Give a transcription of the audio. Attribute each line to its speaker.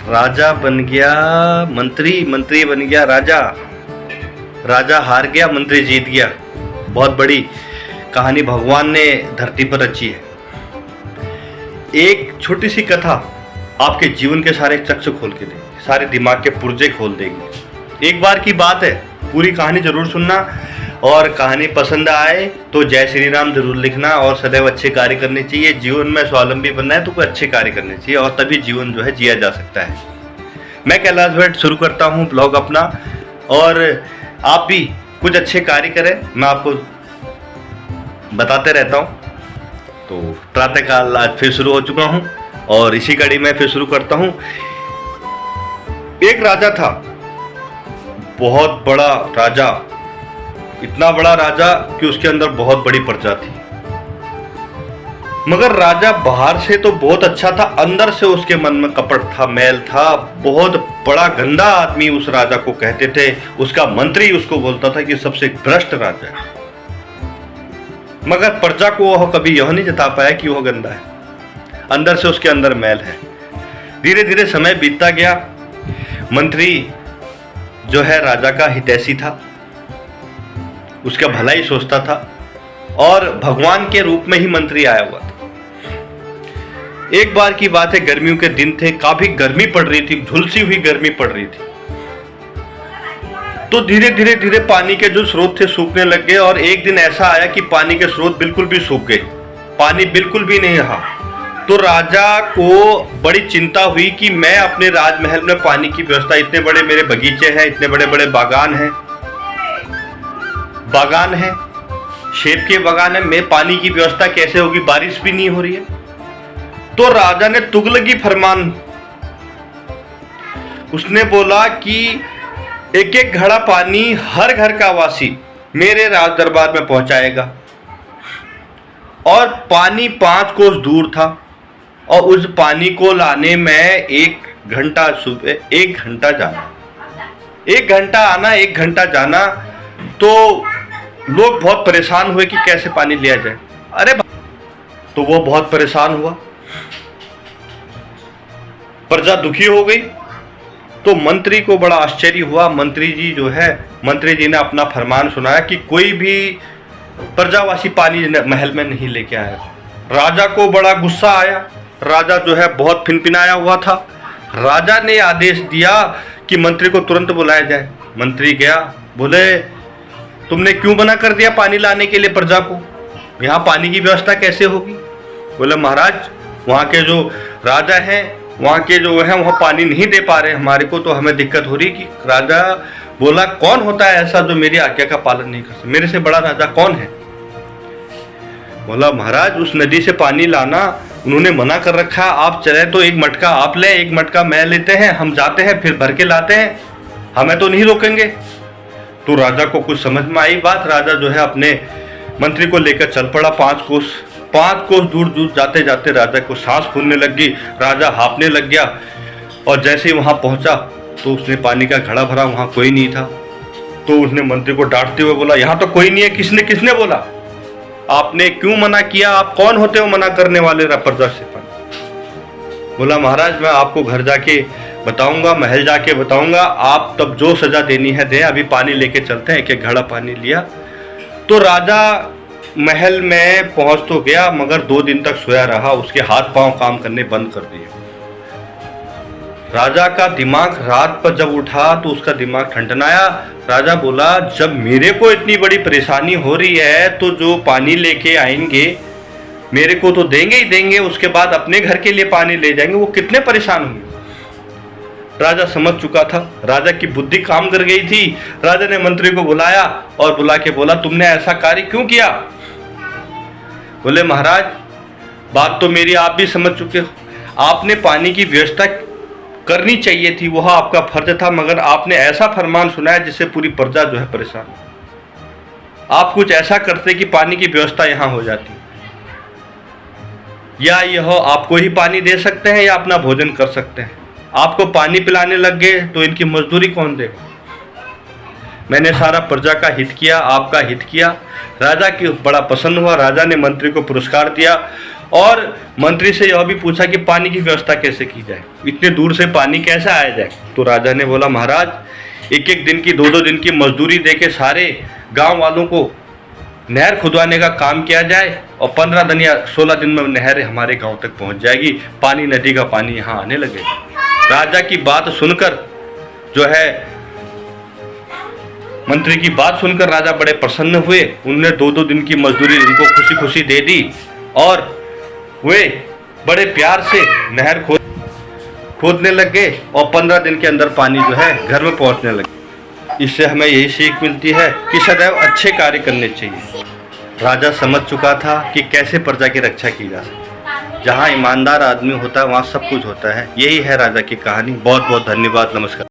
Speaker 1: राजा बन गया मंत्री, मंत्री बन गया राजा, राजा हार गया मंत्री जीत गया। बहुत बड़ी कहानी भगवान ने धरती पर रची है। एक छोटी सी कथा आपके जीवन के सारे चक्षु खोल के देगी, सारे दिमाग के पुर्जे खोल देगी। एक बार की बात है, पूरी कहानी जरूर सुनना और कहानी पसंद आए तो जय श्री राम जरूर लिखना और सदैव अच्छे कार्य करने चाहिए। जीवन में स्वावलंबी बनना है तो कोई अच्छे कार्य करने चाहिए और तभी जीवन जो है जिया जा सकता है। मैं कैलाश भट्ट शुरू करता हूँ ब्लॉग अपना, और आप भी कुछ अच्छे कार्य करें, मैं आपको बताते रहता हूँ। तो प्रातःकाल आज फिर शुरू हो चुका हूँ और इसी कड़ी में फिर शुरू करता हूँ। एक राजा था, बहुत बड़ा राजा, इतना बड़ा राजा कि उसके अंदर बहुत बड़ी प्रजा थी। मगर राजा बाहर से तो बहुत अच्छा था, अंदर से उसके मन में कपट था, मैल था। बहुत बड़ा गंदा आदमी उस राजा को कहते थे। उसका मंत्री उसको बोलता था कि सबसे भ्रष्ट राजा है। मगर प्रजा को वह कभी यह नहीं जता पाया कि वह गंदा है, अंदर से उसके अंदर मैल है। धीरे धीरे समय बीतता गया। मंत्री जो है राजा का हितैषी था, उसका भला ही सोचता था और भगवान के रूप में ही मंत्री आया हुआ था। एक बार की बात है, गर्मियों के दिन थे, काफी गर्मी पड़ रही थी, झुलसी हुई गर्मी पड़ रही थी। तो धीरे धीरे धीरे पानी के जो स्रोत थे सूखने लग गए और एक दिन ऐसा आया कि पानी के स्रोत बिल्कुल भी सूख गए, पानी बिल्कुल भी नहीं रहा। तो राजा को बड़ी चिंता हुई कि मैं अपने राजमहल में पानी की व्यवस्था, इतने बड़े मेरे बगीचे हैं, इतने बड़े बड़े बागान हैं, सेब के बागान है, मैं पानी की व्यवस्था कैसे होगी, बारिश भी नहीं हो रही है। तो राजा ने तुगलकी फरमान, उसने बोला कि एक एक घड़ा पानी हर घर का वासी मेरे राज दरबार में पहुंचाएगा। और पानी 5 कोस दूर था और उस पानी को लाने में 1 घंटा सुबह, 1 घंटा जाना, 1 घंटा आना, 1 घंटा जाना। तो लोग बहुत परेशान हुए कि कैसे पानी लिया जाए। अरे तो वो बहुत परेशान हुआ, प्रजा दुखी हो गई। तो मंत्री को बड़ा आश्चर्य हुआ। मंत्री जी जो है, मंत्री जी ने अपना फरमान सुनाया कि कोई भी प्रजावासी पानी महल में नहीं लेके आया। राजा को बड़ा गुस्सा आया, राजा जो है बहुत फिनफिनाया हुआ था। राजा ने आदेश दिया कि मंत्री को तुरंत बुलाया जाए। मंत्री गया, बोले तुमने क्यों मना कर दिया पानी लाने के लिए प्रजा को, यहाँ पानी की व्यवस्था कैसे होगी? बोले महाराज, वहाँ के जो राजा हैं, वहाँ के जो हैं वहाँ पानी नहीं दे पा रहे हमारे को, तो हमें दिक्कत हो रही। कि राजा बोला कौन होता है ऐसा जो मेरी आज्ञा का पालन नहीं कर सकता, मेरे से बड़ा राजा कौन है? बोला महाराज, उस नदी से पानी लाना उन्होंने मना कर रखा, आप चले तो 1 मटका आप ले, 1 मटका मैं लेते हैं, हम जाते हैं फिर भर के लाते हैं, हमें तो नहीं रोकेंगे। तो राजा को कुछ समझ में आई बात। राजा जो है अपने मंत्री को लेकर चल पड़ा। 5 कोस दूर दूर जाते जाते राजा को सांस फूलने लग गई, राजा हाँफने लग गया। और जैसे ही वहां पहुंचा तो उसने पानी का घड़ा भरा, वहां कोई नहीं था। तो उसने मंत्री को डांटते हुए बोला, यहाँ तो कोई नहीं है, किसने बोला, आपने क्यों मना किया, आप कौन होते हो मना करने वाले प्रजा से? बोला महाराज, मैं आपको घर जाके बताऊंगा, महल जाके बताऊंगा, आप तब जो सजा देनी है दें, अभी पानी लेके चलते हैं। 1 घड़ा पानी लिया। तो राजा महल में पहुंच तो गया मगर 2 दिन तक सोया रहा, उसके हाथ पांव काम करने बंद कर दिए। राजा का दिमाग रात पर जब उठा तो उसका दिमाग ठनठनाया। राजा बोला, जब मेरे को इतनी बड़ी परेशानी हो रही है तो जो पानी लेके आएंगे मेरे को तो देंगे ही देंगे, उसके बाद अपने घर के लिए पानी ले जाएंगे, वो कितने परेशान होंगे। राजा समझ चुका था, राजा की बुद्धि काम कर गई थी। राजा ने मंत्री को बुलाया और बुला के बोला, तुमने ऐसा कार्य क्यों किया? बोले महाराज, बात तो मेरी आप भी समझ चुके हो, आपने पानी की व्यवस्था करनी चाहिए थी, वह आपका फर्ज था, मगर आपने ऐसा फरमान सुनाया जिससे पूरी प्रजा जो है परेशान। आप कुछ ऐसा करते कि पानी की व्यवस्था यहाँ हो जाती, या यह आपको ही पानी दे सकते हैं या अपना भोजन कर सकते हैं। आपको पानी पिलाने लग गए तो इनकी मजदूरी कौन देगा? मैंने सारा प्रजा का हित किया, आपका हित किया। राजा की बड़ा पसंद हुआ, राजा ने मंत्री को पुरस्कार दिया और मंत्री से यह भी पूछा कि पानी की व्यवस्था कैसे की जाए, इतने दूर से पानी कैसे आया जाए। तो राजा ने बोला, महाराज एक एक दिन की 2-2 दिन की मजदूरी दे के सारे गांव वालों को नहर खुदवाने का काम किया जाए और 15 दिन या 16 दिन में नहर हमारे गांव तक पहुंच जाएगी, पानी नदी का पानी यहाँ आने लगेगा। राजा की बात सुनकर जो है मंत्री की बात सुनकर राजा बड़े प्रसन्न हुए। उन्होंने 2-2 दिन की मजदूरी उनको खुशी खुशी दे दी और वे बड़े प्यार से नहर खोदने लग गए और 15 दिन के अंदर पानी जो है घर में पहुंचने लगे। इससे हमें यही सीख मिलती है कि सदैव अच्छे कार्य करने चाहिए। राजा समझ चुका था कि कैसे प्रजा की रक्षा की जा सकती। जहाँ ईमानदार आदमी होता है वहाँ सब कुछ होता है। यही है राजा की कहानी। बहुत बहुत धन्यवाद। नमस्कार।